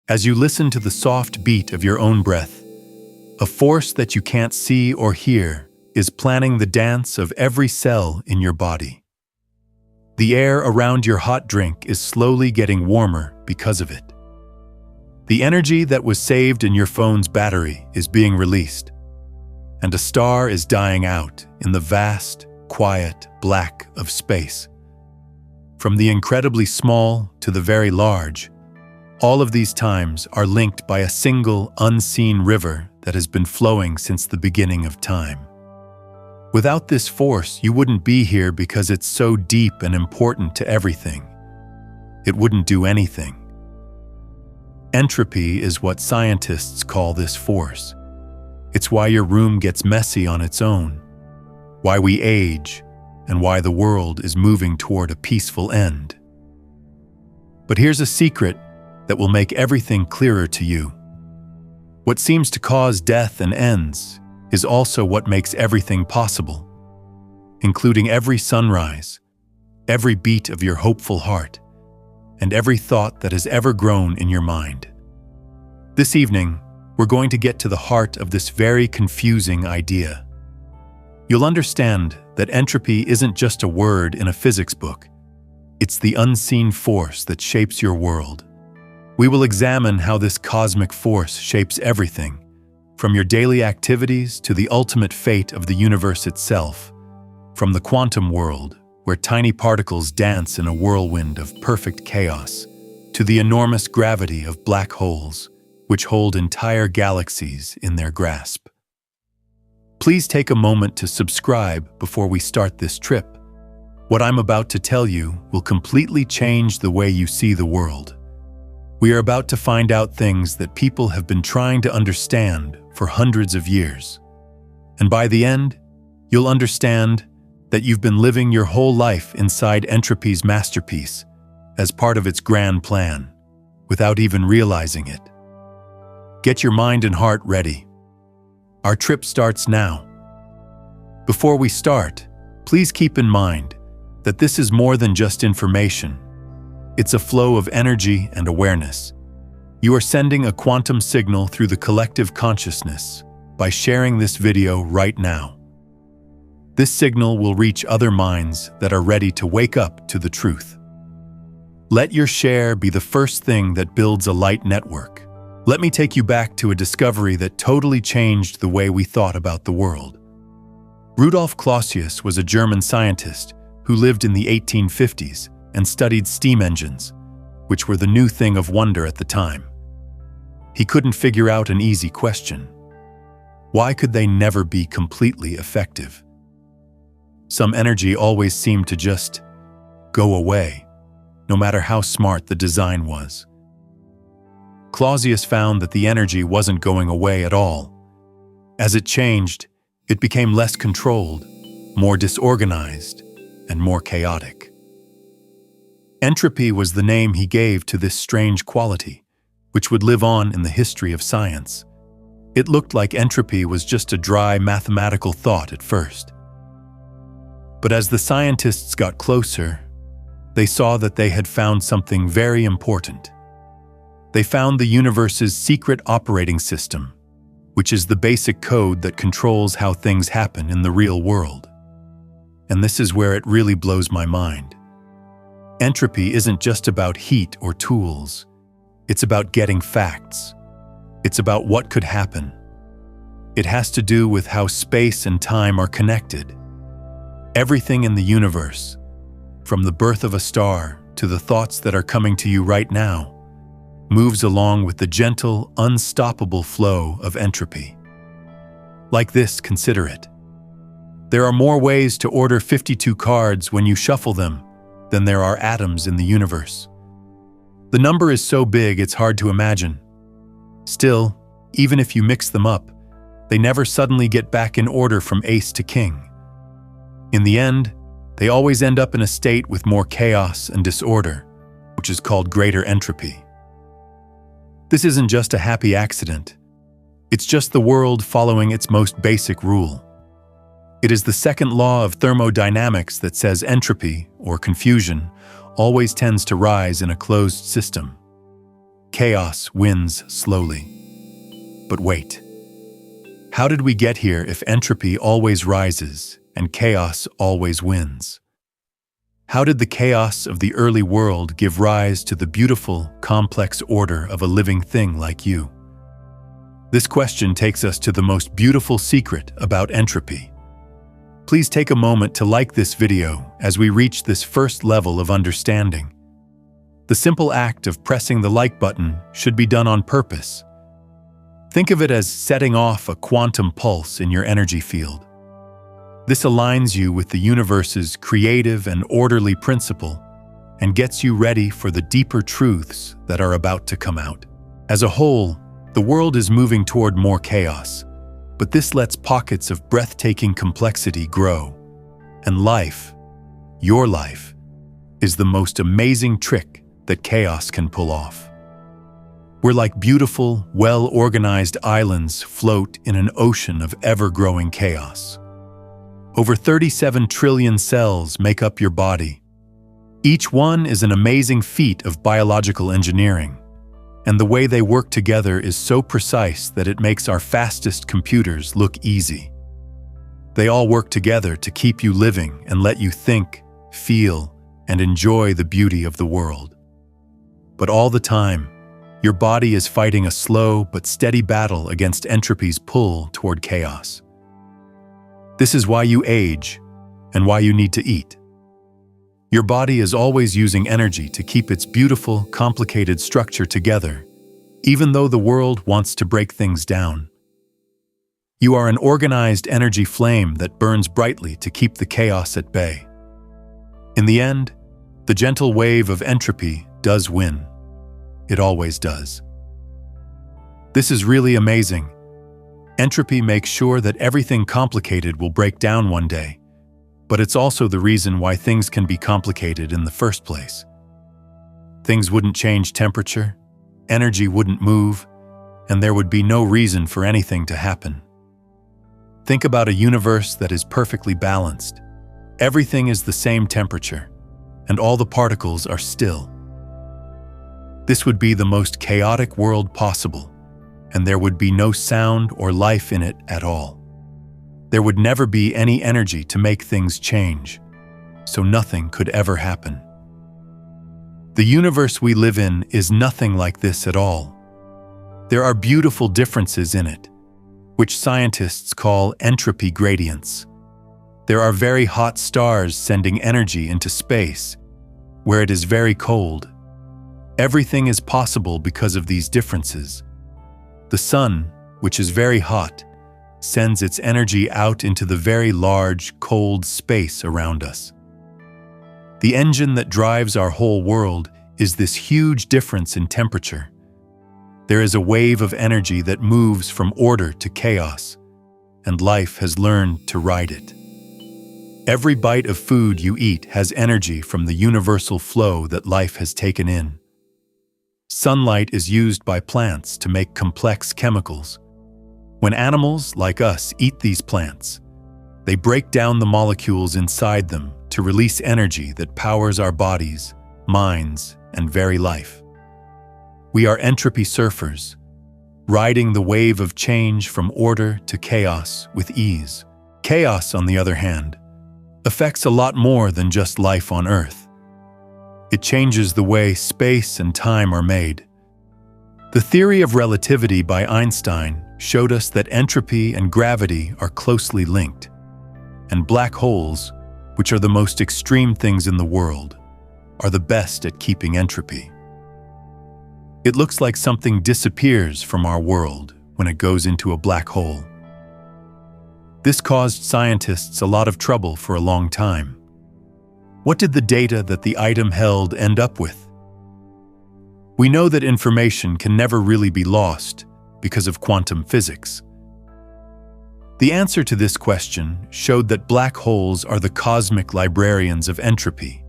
as you listen to the soft beat of your own breath. A force that you can't see or hear is planning the dance of every cell in your body. The air around your hot drink is slowly getting warmer because of it. The energy that was saved in your phone's battery is being released, and a star is dying out in the vast, quiet black of space. From the incredibly small to the very large, all of these times are linked by a single unseen river that has been flowing since the beginning of time. Without this force, you wouldn't be here because it's so deep and important to everything. It wouldn't do anything. Entropy is what scientists call this force. It's why your room gets messy on its own, why we age, and why the world is moving toward a peaceful end. But here's a secret that will make everything clearer to you. What seems to cause death and ends is also what makes everything possible, including every sunrise, every beat of your hopeful heart, and every thought that has ever grown in your mind. This evening, we're going to get to the heart of this very confusing idea. You'll understand that entropy isn't just a word in a physics book. It's the unseen force that shapes your world. We will examine how this cosmic force shapes everything, from your daily activities to the ultimate fate of the universe itself, from the quantum world, where tiny particles dance in a whirlwind of perfect chaos, to the enormous gravity of black holes, which hold entire galaxies in their grasp. Please take a moment to subscribe before we start this trip. What I'm about to tell you will completely change the way you see the world. We are about to find out things that people have been trying to understand for hundreds of years. And by the end, you'll understand that you've been living your whole life inside entropy's masterpiece as part of its grand plan, without even realizing it. Get your mind and heart ready. Our trip starts now. Before we start, please keep in mind that this is more than just information. It's a flow of energy and awareness. You are sending a quantum signal through the collective consciousness by sharing this video right now. This signal will reach other minds that are ready to wake up to the truth. Let your share be the first thing that builds a light network. Let me take you back to a discovery that totally changed the way we thought about the world. Rudolf Clausius was a German scientist who lived in the 1850s and studied steam engines, which were the new thing of wonder at the time. He couldn't figure out an easy question. Why could they never be completely effective? Some energy always seemed to just go away, no matter how smart the design was. Clausius found that the energy wasn't going away at all. As it changed, it became less controlled, more disorganized, and more chaotic. Entropy was the name he gave to this strange quality, which would live on in the history of science. It looked like entropy was just a dry mathematical thought at first. But as the scientists got closer, they saw that they had found something very important. They found the universe's secret operating system, which is the basic code that controls how things happen in the real world. And this is where it really blows my mind. Entropy isn't just about heat or tools. It's about getting facts. It's about what could happen. It has to do with how space and time are connected. Everything in the universe, from the birth of a star to the thoughts that are coming to you right now, moves along with the gentle, unstoppable flow of entropy. Like this, consider it. There are more ways to order 52 cards when you shuffle them than there are atoms in the universe. The number is so big it's hard to imagine. Still, even if you mix them up, they never suddenly get back in order from ace to king. In the end, they always end up in a state with more chaos and disorder, which is called greater entropy. This isn't just a happy accident. It's just the world following its most basic rule. It is the second law of thermodynamics that says entropy, or confusion, always tends to rise in a closed system. chaos wins slowly. But wait. How did we get here if entropy always rises and chaos always wins? How did the chaos of the early world give rise to the beautiful, complex order of a living thing like you? This question takes us to the most beautiful secret about entropy. Please take a moment to like this video as we reach this first level of understanding. The simple act of pressing the like button should be done on purpose. Think of it as setting off a quantum pulse in your energy field. This aligns you with the universe's creative and orderly principle and gets you ready for the deeper truths that are about to come out. As a whole, the world is moving toward more chaos, but this lets pockets of breathtaking complexity grow. And life, your life, is the most amazing trick that chaos can pull off. We're like beautiful, well-organized islands float in an ocean of ever-growing chaos. Over 37 trillion cells make up your body. Each one is an amazing feat of biological engineering, and the way they work together is so precise that it makes our fastest computers look easy. They all work together to keep you living and let you think, feel, and enjoy the beauty of the world. But all the time, your body is fighting a slow but steady battle against entropy's pull toward chaos. This is why you age and why you need to eat. Your body is always using energy to keep its beautiful, complicated structure together, even though the world wants to break things down. You are an organized energy flame that burns brightly to keep the chaos at bay. In the end, the gentle wave of entropy does win. It always does. This is really amazing. Entropy makes sure that everything complicated will break down one day, but it's also the reason why things can be complicated in the first place. Things wouldn't change temperature, energy wouldn't move, and there would be no reason for anything to happen. Think about a universe that is perfectly balanced. Everything is the same temperature, and all the particles are still. This would be the most chaotic world possible, and there would be no sound or life in it at all. There would never be any energy to make things change, so nothing could ever happen. The universe we live in is nothing like this at all. There are beautiful differences in it, which scientists call entropy gradients. There are very hot stars sending energy into space, where it is very cold. Everything is possible because of these differences. The sun, which is very hot, sends its energy out into the very large, cold space around us. The engine that drives our whole world is this huge difference in temperature. There is a wave of energy that moves from order to chaos, and life has learned to ride it. Every bite of food you eat has energy from the universal flow that life has taken in. Sunlight is used by plants to make complex chemicals. When animals, like us, eat these plants, they break down the molecules inside them to release energy that powers our bodies, minds, and very life. We are entropy surfers, riding the wave of change from order to chaos with ease. Chaos, on the other hand, affects a lot more than just life on Earth. It changes the way space and time are made. The theory of relativity by Einstein showed us that entropy and gravity are closely linked, and black holes, which are the most extreme things in the world, are the best at keeping entropy. It looks like something disappears from our world when it goes into a black hole. This caused scientists a lot of trouble for a long time. What did the data that the item held end up with? We know that information can never really be lost because of quantum physics. The answer to this question showed that black holes are the cosmic librarians of entropy.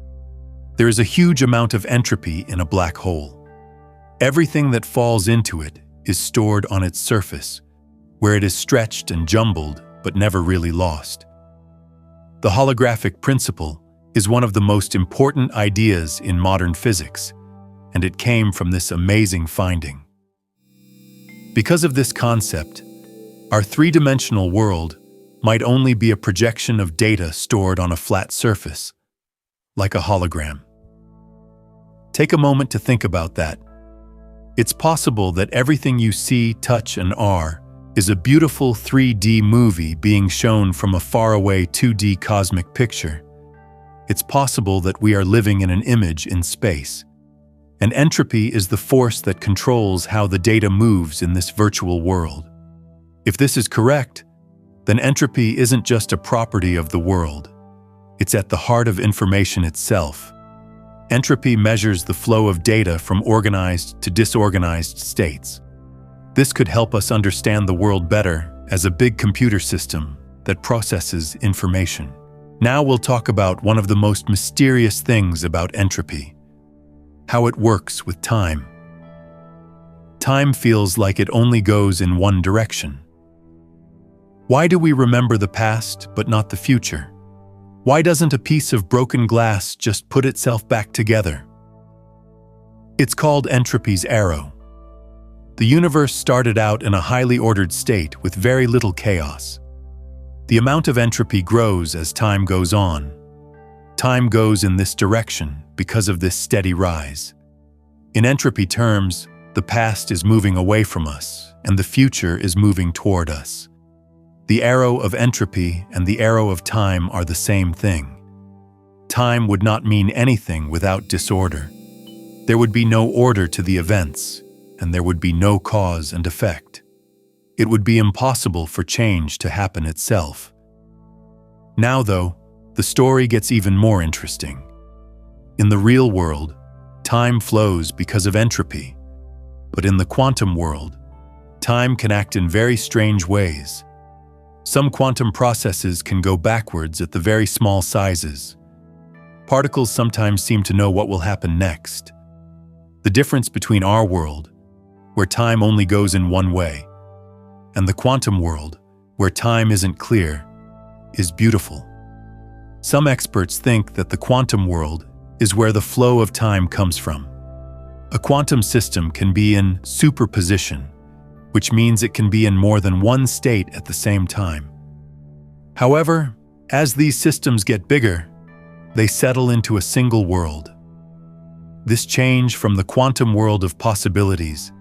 There is a huge amount of entropy in a black hole. Everything that falls into it is stored on its surface, where it is stretched and jumbled but never really lost. The holographic principle is one of the most important ideas in modern physics, and it came from this amazing finding. Because of this concept, our three-dimensional world might only be a projection of data stored on a flat surface, like a hologram. Take a moment to think about that. It's possible that everything you see, touch, and are is a beautiful 3D movie being shown from a faraway 2D cosmic picture. It's possible that we are living in an image in space. And entropy is the force that controls how the data moves in this virtual world. If this is correct, then entropy isn't just a property of the world. It's at the heart of information itself. Entropy measures the flow of data from organized to disorganized states. This could help us understand the world better as a big computer system that processes information. Now we'll talk about one of the most mysterious things about entropy: how it works with time. Time feels like it only goes in one direction. Why do we remember the past but not the future? Why doesn't a piece of broken glass just put itself back together? It's called entropy's arrow. The universe started out in a highly ordered state with very little chaos. The amount of entropy grows as time goes on. Time goes in this direction because of this steady rise. In entropy terms, the past is moving away from us, and the future is moving toward us. The arrow of entropy and the arrow of time are the same thing. Time would not mean anything without disorder. There would be no order to the events, and there would be no cause and effect. It would be impossible for change to happen itself. Now, though, the story gets even more interesting. In the real world, time flows because of entropy. But in the quantum world, time can act in very strange ways. Some quantum processes can go backwards at the very small sizes. Particles sometimes seem to know what will happen next. The difference between our world, where time only goes in one way, and the quantum world, where time isn't clear, is beautiful. Some experts think that the quantum world is where the flow of time comes from. A quantum system can be in superposition, which means it can be in more than one state at the same time. However, as these systems get bigger, they settle into a single world. This change from the quantum world of possibilities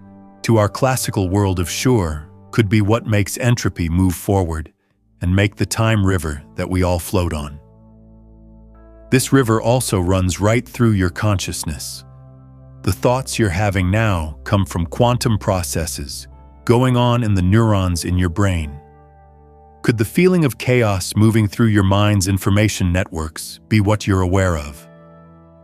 to our classical world of sure could be what makes entropy move forward and make the time river that we all float on. This river also runs right through your consciousness. The thoughts you're having now come from quantum processes going on in the neurons in your brain. Could the feeling of chaos moving through your mind's information networks be what you're aware of?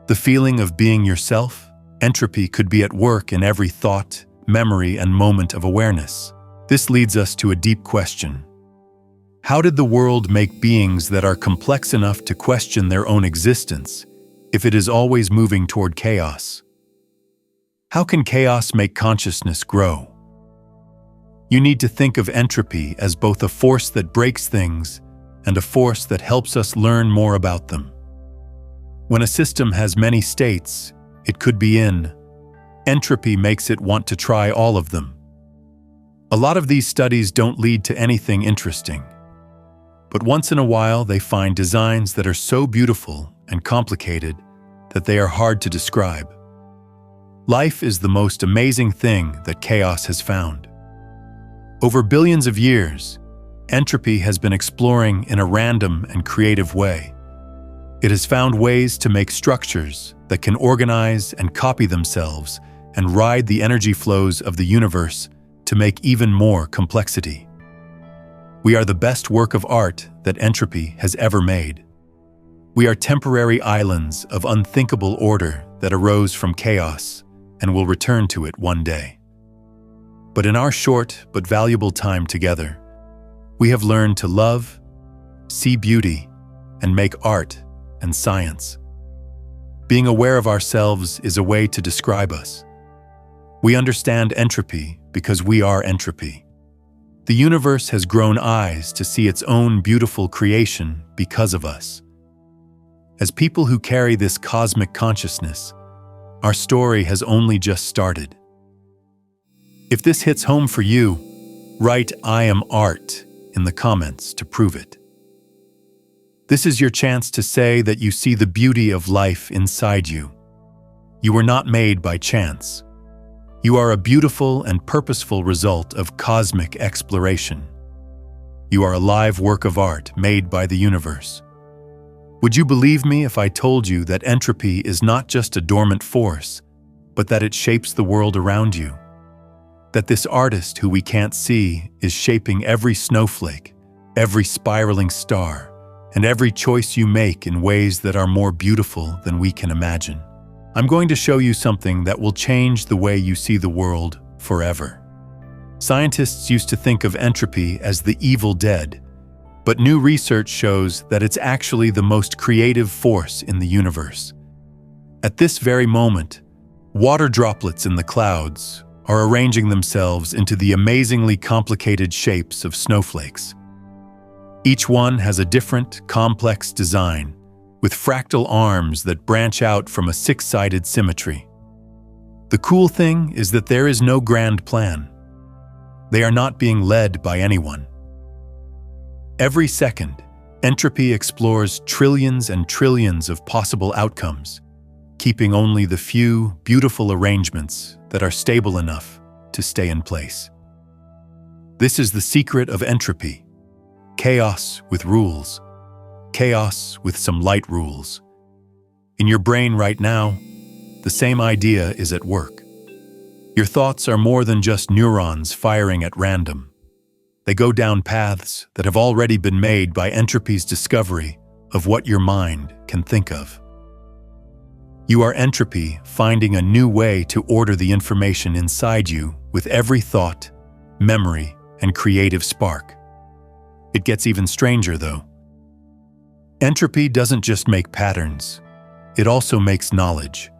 The feeling of being yourself? Entropy could be at work in every thought, memory, and moment of awareness. This leads us to a deep question. How did the world make beings that are complex enough to question their own existence if it is always moving toward chaos? How can chaos make consciousness grow? You need to think of entropy as both a force that breaks things and a force that helps us learn more about them. When a system has many states, it could be in. Entropy makes it want to try all of them. A lot of these studies don't lead to anything interesting. But once in a while, they find designs that are so beautiful and complicated that they are hard to describe. Life is the most amazing thing that chaos has found. Over billions of years, entropy has been exploring in a random and creative way. It has found ways to make structures that can organize and copy themselves and ride the energy flows of the universe to make even more complexity. We are the best work of art that entropy has ever made. We are temporary islands of unthinkable order that arose from chaos and will return to it one day. But in our short but valuable time together, we have learned to love, see beauty, and make art and science. Being aware of ourselves is a way to describe us. We understand entropy because we are entropy. The universe has grown eyes to see its own beautiful creation because of us. As people who carry this cosmic consciousness, Our story has only just started. If this hits home for you, write "I am art" in the comments to prove it. This is your chance to say that you see the beauty of life inside you. You were not made by chance. You are a beautiful and purposeful result of cosmic exploration. You are a live work of art made by the universe. Would you believe me if I told you that entropy is not just a dormant force, but that it shapes the world around you? That this artist who we can't see is shaping every snowflake, every spiraling star, and every choice you make in ways that are more beautiful than we can imagine. I'm going to show you something that will change the way you see the world forever. Scientists used to think of entropy as the evil dead, but new research shows that it's actually the most creative force in the universe. At this very moment, water droplets in the clouds are arranging themselves into the amazingly complicated shapes of snowflakes. Each one has a different, complex design, with fractal arms that branch out from a six-sided symmetry. The cool thing is that there is no grand plan. They are not being led by anyone. Every second, entropy explores trillions and trillions of possible outcomes, keeping only the few beautiful arrangements that are stable enough to stay in place. This is the secret of entropy: chaos with rules. Chaos with some light rules. In your brain right now, the same idea is at work. Your thoughts are more than just neurons firing at random. They go down paths that have already been made by entropy's discovery of what your mind can think of. You are entropy finding a new way to order the information inside you with every thought, memory, and creative spark. It gets even stranger, though. Entropy doesn't just make patterns, it also makes knowledge.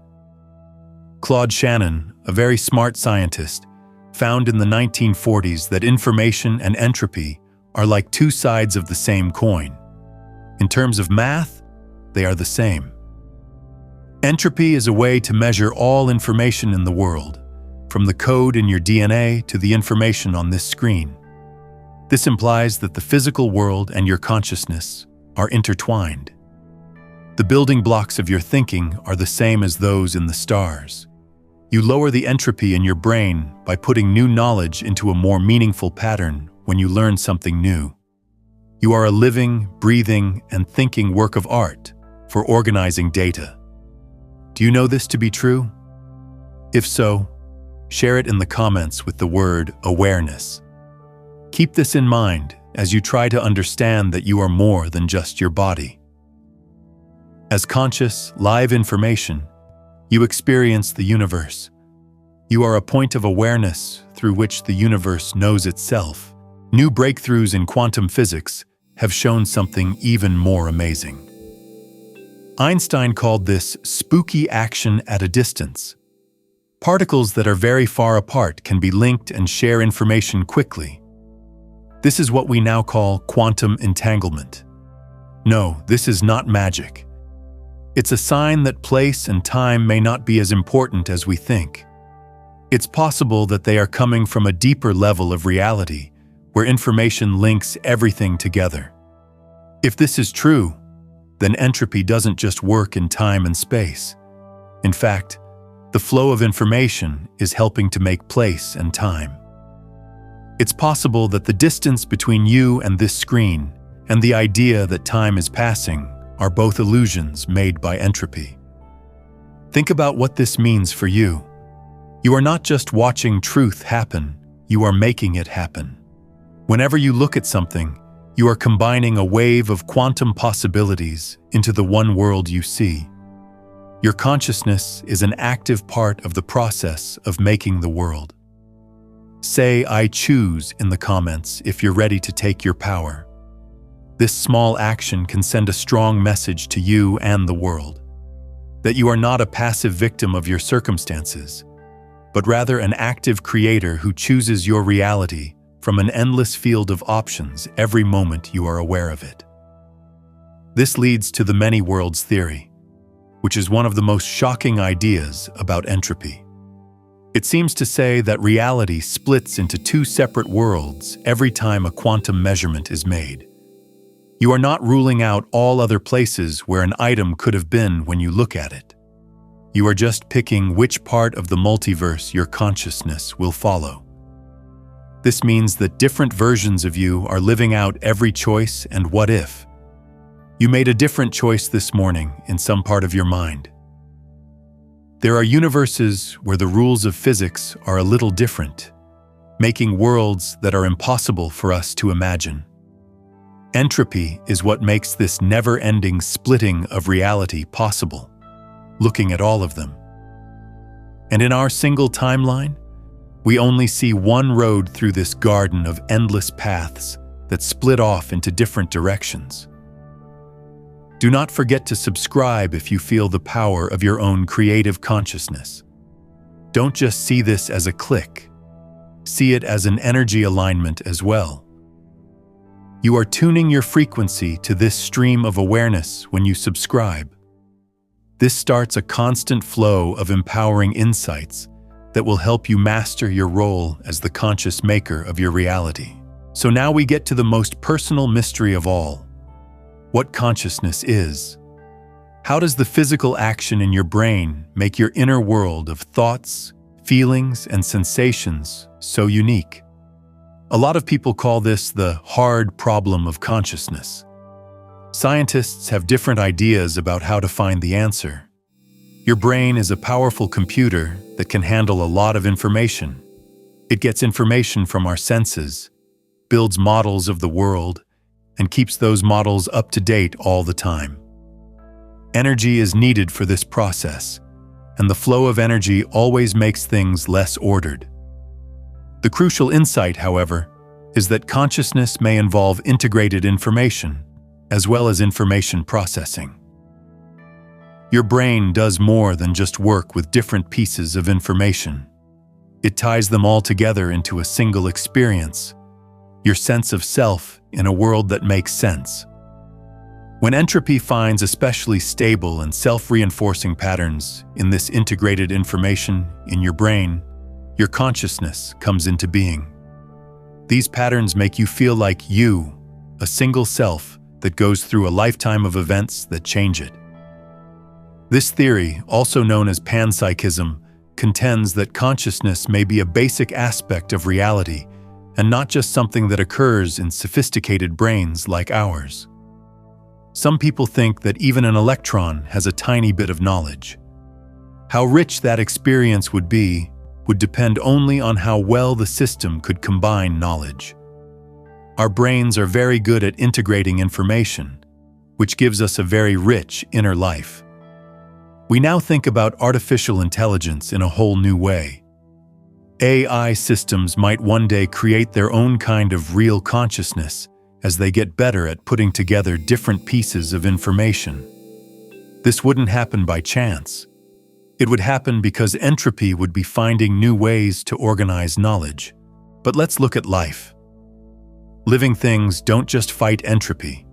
Claude Shannon, a very smart scientist, found in the 1940s that information and entropy are like two sides of the same coin. In terms of math, they are the same. Entropy is a way to measure all information in the world, from the code in your DNA to the information on this screen. This implies that the physical world and your consciousness are intertwined. The building blocks of your thinking are the same as those in the stars. You lower the entropy in your brain by putting new knowledge into a more meaningful pattern when you learn something new. You are a living, breathing, and thinking work of art for organizing data. Do you know this to be true? If so, share it in the comments with the word awareness. Keep this in mind as you try to understand that you are more than just your body. As conscious, live information, you experience the universe. You are a point of awareness through which the universe knows itself. New breakthroughs in quantum physics have shown something even more amazing. Einstein called this spooky action at a distance. Particles that are very far apart can be linked and share information quickly. This is what we now call quantum entanglement. No, this is not magic. It's a sign that place and time may not be as important as we think. It's possible that they are coming from a deeper level of reality, where information links everything together. If this is true, then entropy doesn't just work in time and space. In fact, the flow of information is helping to make place and time. It's possible that the distance between you and this screen and the idea that time is passing are both illusions made by entropy. Think about what this means for you. You are not just watching truth happen, you are making it happen. Whenever you look at something, you are combining a wave of quantum possibilities into the one world you see. Your consciousness is an active part of the process of making the world. Say "I choose" in the comments if you're ready to take your power. This small action can send a strong message to you and the world, that you are not a passive victim of your circumstances, but rather an active creator who chooses your reality from an endless field of options every moment you are aware of it. This leads to the many worlds theory. which is one of the most shocking ideas about entropy. It seems to say that reality splits into two separate worlds every time a quantum measurement is made. You are not ruling out all other places where an item could have been when you look at it. You are just picking which part of the multiverse your consciousness will follow. This means that different versions of you are living out every choice and what if. You made a different choice this morning in some part of your mind. There are universes where the rules of physics are a little different, making worlds that are impossible for us to imagine. Entropy is what makes this never-ending splitting of reality possible, looking at all of them. And in our single timeline, we only see one road through this garden of endless paths that split off into different directions. Do not forget to subscribe if you feel the power of your own creative consciousness. Don't just see this as a click. See it as an energy alignment as well. You are tuning your frequency to this stream of awareness when you subscribe. This starts a constant flow of empowering insights that will help you master your role as the conscious maker of your reality. So now we get to the most personal mystery of all. What consciousness is. How does the physical action in your brain make your inner world of thoughts, feelings, and sensations so unique? A lot of people call this the hard problem of consciousness. Scientists have different ideas about how to find the answer. Your brain is a powerful computer that can handle a lot of information. It gets information from our senses, builds models of the world, and keeps those models up to date all the time. Energy is needed for this process, and the flow of energy always makes things less ordered. The crucial insight, however, is that consciousness may involve integrated information, as well as information processing. Your brain does more than just work with different pieces of information. It ties them all together into a single experience, your sense of self in a world that makes sense. When entropy finds especially stable and self-reinforcing patterns in this integrated information in your brain, your consciousness comes into being. These patterns make you feel like you, a single self that goes through a lifetime of events that change it. This theory, also known as panpsychism, contends that consciousness may be a basic aspect of reality and not just something that occurs in sophisticated brains like ours. Some people think that even an electron has a tiny bit of knowledge. How rich that experience would be would depend only on how well the system could combine knowledge. Our brains are very good at integrating information, which gives us a very rich inner life. We now think about artificial intelligence in a whole new way. AI systems might one day create their own kind of real consciousness as they get better at putting together different pieces of information. This wouldn't happen by chance. It would happen because entropy would be finding new ways to organize knowledge. But let's look at life. Living things don't just fight entropy.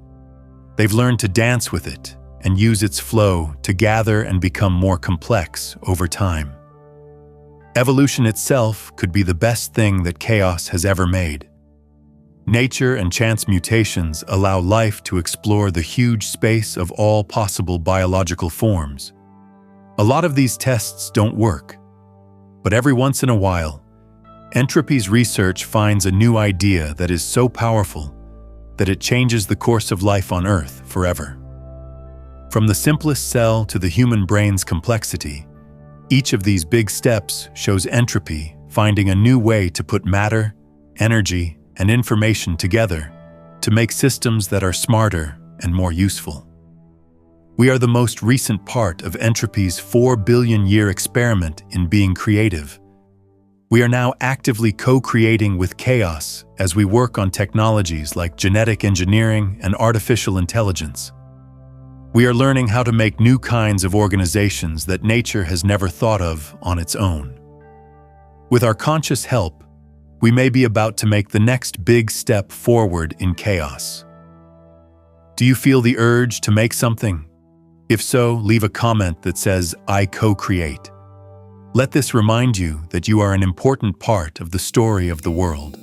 They've learned to dance with it and use its flow to gather and become more complex over time. Evolution itself could be the best thing that chaos has ever made. Nature and chance mutations allow life to explore the huge space of all possible biological forms. A lot of these tests don't work, but every once in a while, entropy's research finds a new idea that is so powerful that it changes the course of life on Earth forever. From the simplest cell to the human brain's complexity, each of these big steps shows entropy finding a new way to put matter, energy, and information together to make systems that are smarter and more useful. We are the most recent part of entropy's 4 billion-year experiment in being creative. We are now actively co-creating with chaos as we work on technologies like genetic engineering and artificial intelligence. We are learning how to make new kinds of organizations that nature has never thought of on its own. With our conscious help, we may be about to make the next big step forward in chaos. Do you feel the urge to make something? If so, leave a comment that says, "I co-create." Let this remind you that you are an important part of the story of the world.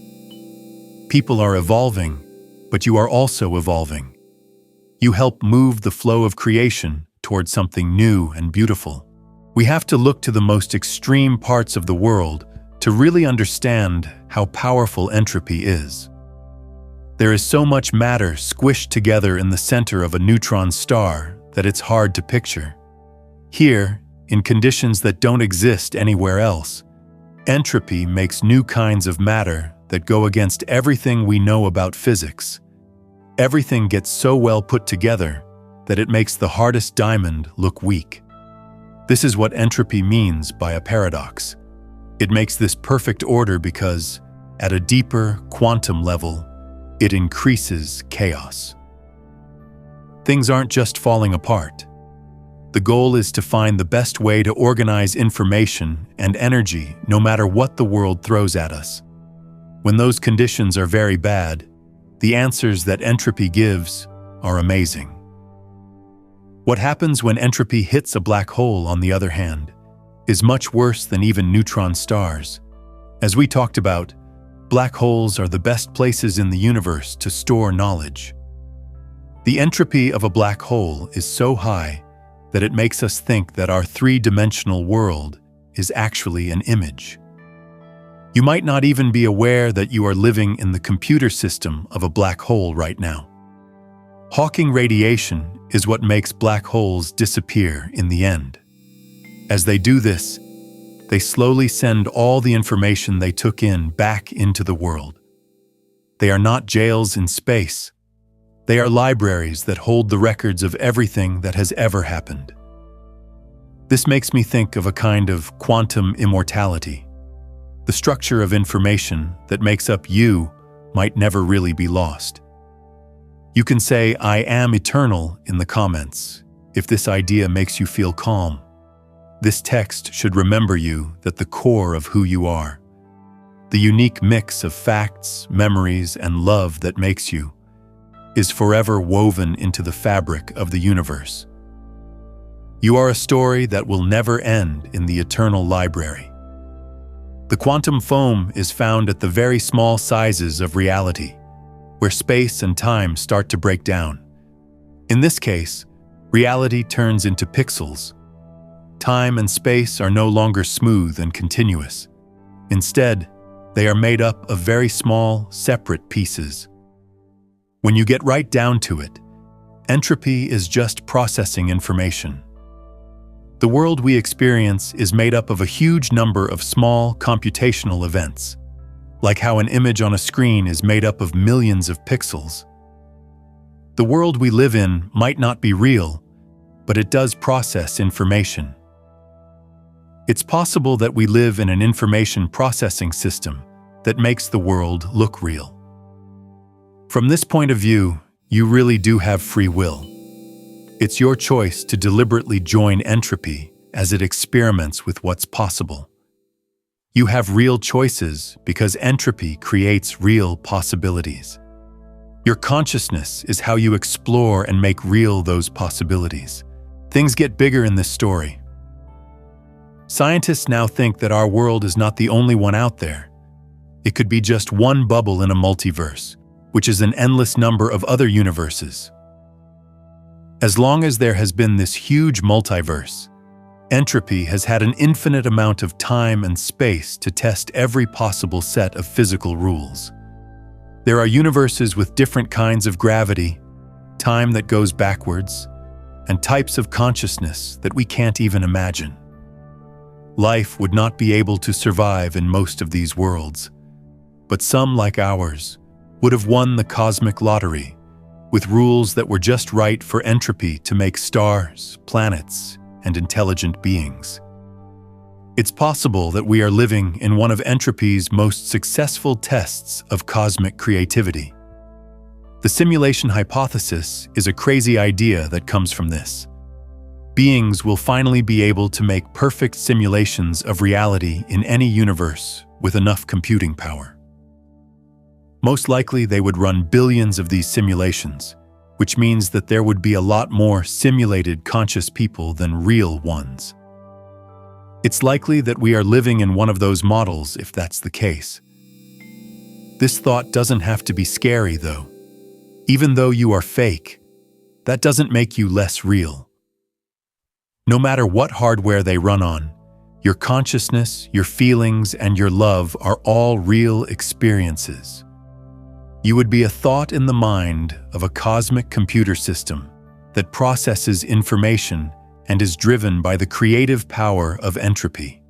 People are evolving, but you are also evolving. You help move the flow of creation towards something new and beautiful. We have to look to the most extreme parts of the world to really understand how powerful entropy is. There is so much matter squished together in the center of a neutron star that it's hard to picture. Here, in conditions that don't exist anywhere else, entropy makes new kinds of matter that go against everything we know about physics. Everything gets so well put together that it makes the hardest diamond look weak. This is what entropy means by a paradox. It makes this perfect order because, at a deeper quantum level, it increases chaos. Things aren't just falling apart. The goal is to find the best way to organize information and energy no matter what the world throws at us. When those conditions are very bad, the answers that entropy gives are amazing. What happens when entropy hits a black hole, on the other hand, is much worse than even neutron stars. As we talked about, black holes are the best places in the universe to store knowledge. The entropy of a black hole is so high that it makes us think that our three-dimensional world is actually an image. You might not even be aware that you are living in the computer system of a black hole right now. Hawking radiation is what makes black holes disappear in the end. As they do this, they slowly send all the information they took in back into the world. They are not jails in space. They are libraries that hold the records of everything that has ever happened. This makes me think of a kind of quantum immortality. The structure of information that makes up you might never really be lost. You can say, "I am eternal" in the comments, if this idea makes you feel calm. This text should remember you that the core of who you are, the unique mix of facts, memories, and love that makes you, is forever woven into the fabric of the universe. You are a story that will never end in the eternal library. The quantum foam is found at the very small sizes of reality, where space and time start to break down. In this case, reality turns into pixels. Time and space are no longer smooth and continuous. Instead, they are made up of very small, separate pieces. When you get right down to it, entropy is just processing information. The world we experience is made up of a huge number of small computational events, like how an image on a screen is made up of millions of pixels. The world we live in might not be real, but it does process information. It's possible that we live in an information processing system that makes the world look real. From this point of view, you really do have free will. It's your choice to deliberately join entropy as it experiments with what's possible. You have real choices because entropy creates real possibilities. Your consciousness is how you explore and make real those possibilities. Things get bigger in this story. Scientists now think that our world is not the only one out there. It could be just one bubble in a multiverse, which is an endless number of other universes. As long as there has been this huge multiverse, entropy has had an infinite amount of time and space to test every possible set of physical rules. There are universes with different kinds of gravity, time that goes backwards, and types of consciousness that we can't even imagine. Life would not be able to survive in most of these worlds, but some, like ours, would have won the cosmic lottery, with rules that were just right for entropy to make stars, planets, and intelligent beings. It's possible that we are living in one of entropy's most successful tests of cosmic creativity. The simulation hypothesis is a crazy idea that comes from this. Beings will finally be able to make perfect simulations of reality in any universe with enough computing power. Most likely, they would run billions of these simulations, which means that there would be a lot more simulated conscious people than real ones. It's likely that we are living in one of those models if that's the case. This thought doesn't have to be scary, though. Even though you are fake, that doesn't make you less real. No matter what hardware they run on, your consciousness, your feelings, and your love are all real experiences. You would be a thought in the mind of a cosmic computer system that processes information and is driven by the creative power of entropy.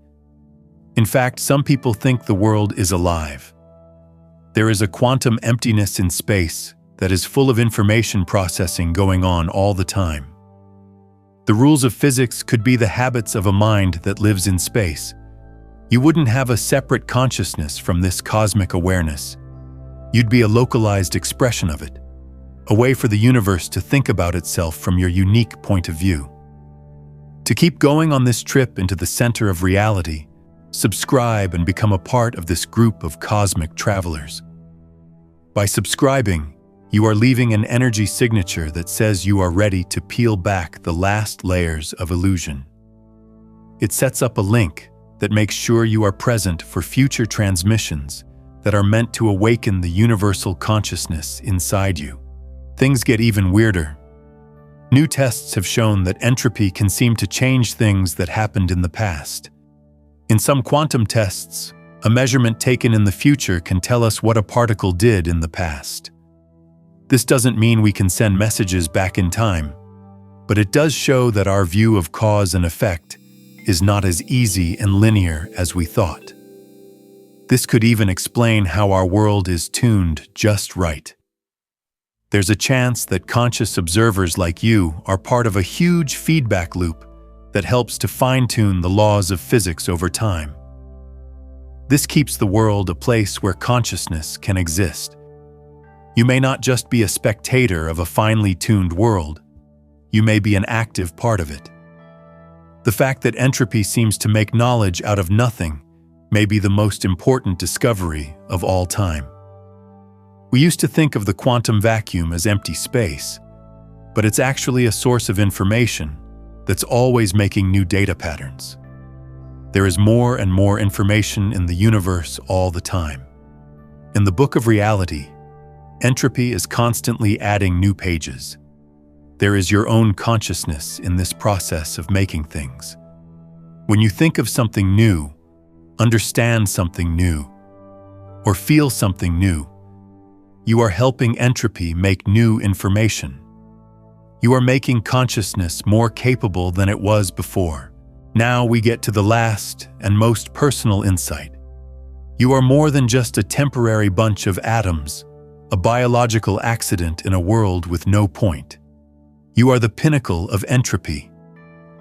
In fact, some people think the world is alive. There is a quantum emptiness in space that is full of information processing going on all the time. The rules of physics could be the habits of a mind that lives in space. You wouldn't have a separate consciousness from this cosmic awareness. You'd be a localized expression of it, a way for the universe to think about itself from your unique point of view. To keep going on this trip into the center of reality, subscribe and become a part of this group of cosmic travelers. By subscribing, you are leaving an energy signature that says you are ready to peel back the last layers of illusion. It sets up a link that makes sure you are present for future transmissions that are meant to awaken the universal consciousness inside you. Things get even weirder. New tests have shown that entropy can seem to change things that happened in the past. In some quantum tests, a measurement taken in the future can tell us what a particle did in the past. This doesn't mean we can send messages back in time, but it does show that our view of cause and effect is not as easy and linear as we thought. This could even explain how our world is tuned just right. There's a chance that conscious observers like you are part of a huge feedback loop that helps to fine-tune the laws of physics over time. This keeps the world a place where consciousness can exist. You may not just be a spectator of a finely tuned world, you may be an active part of it. The fact that entropy seems to make knowledge out of nothing may be the most important discovery of all time. We used to think of the quantum vacuum as empty space, but it's actually a source of information that's always making new data patterns. There is more and more information in the universe all the time. In the book of reality, entropy is constantly adding new pages. There is your own consciousness in this process of making things. When you think of something new, understand something new, or feel something new, you are helping entropy make new information. You are making consciousness more capable than it was before. Now we get to the last and most personal insight. You are more than just a temporary bunch of atoms, a biological accident in a world with no point. You are the pinnacle of entropy,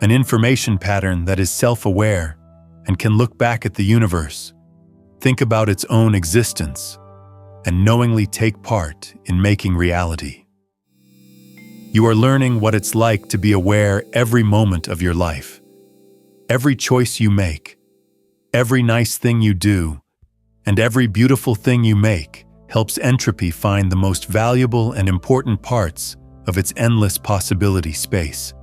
an information pattern that is self-aware and can look back at the universe, think about its own existence, and knowingly take part in making reality. You are learning what it's like to be aware every moment of your life. Every choice you make, every nice thing you do, and every beautiful thing you make helps entropy find the most valuable and important parts of its endless possibility space.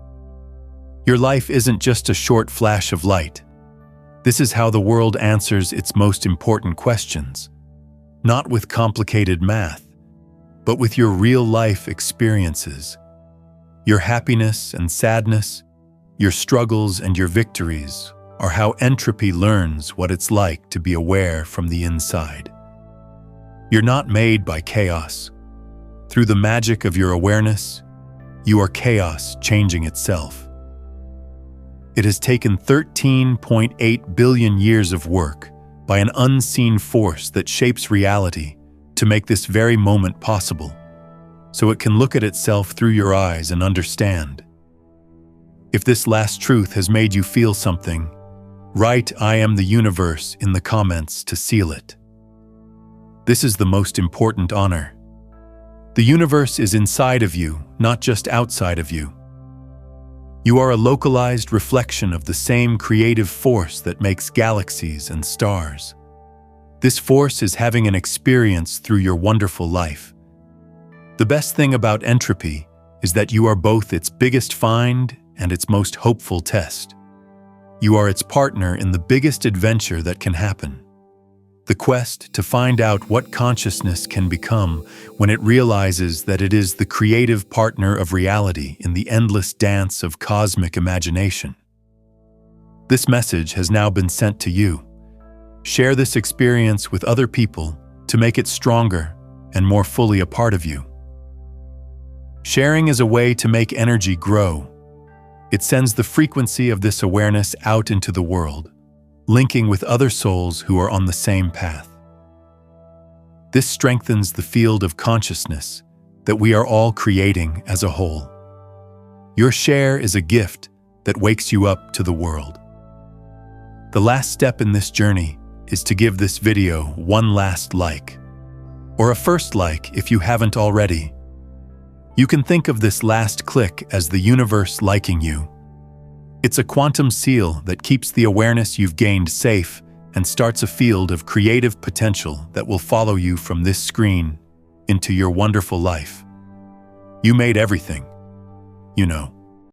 Your life isn't just a short flash of light. This is how the world answers its most important questions, not with complicated math, but with your real-life experiences. Your happiness and sadness, your struggles and your victories are how entropy learns what it's like to be aware from the inside. You're not made by chaos. Through the magic of your awareness, you are chaos changing itself. It has taken 13.8 billion years of work by an unseen force that shapes reality to make this very moment possible, so it can look at itself through your eyes and understand. If this last truth has made you feel something, write "I am the universe" in the comments to seal it. This is the most important honor. The universe is inside of you, not just outside of you. You are a localized reflection of the same creative force that makes galaxies and stars. This force is having an experience through your wonderful life. The best thing about entropy is that you are both its biggest find and its most hopeful test. You are its partner in the biggest adventure that can happen. The quest to find out what consciousness can become when it realizes that it is the creative partner of reality in the endless dance of cosmic imagination. This message has now been sent to you. Share this experience with other people to make it stronger and more fully a part of you. Sharing is a way to make energy grow. It sends the frequency of this awareness out into the world, linking with other souls who are on the same path. This strengthens the field of consciousness that we are all creating as a whole. Your share is a gift that wakes you up to the world. The last step in this journey is to give this video one last like, or a first like if you haven't already. You can think of this last click as the universe liking you. It's a quantum seal that keeps the awareness you've gained safe and starts a field of creative potential that will follow you from this screen into your wonderful life. You made everything, you know.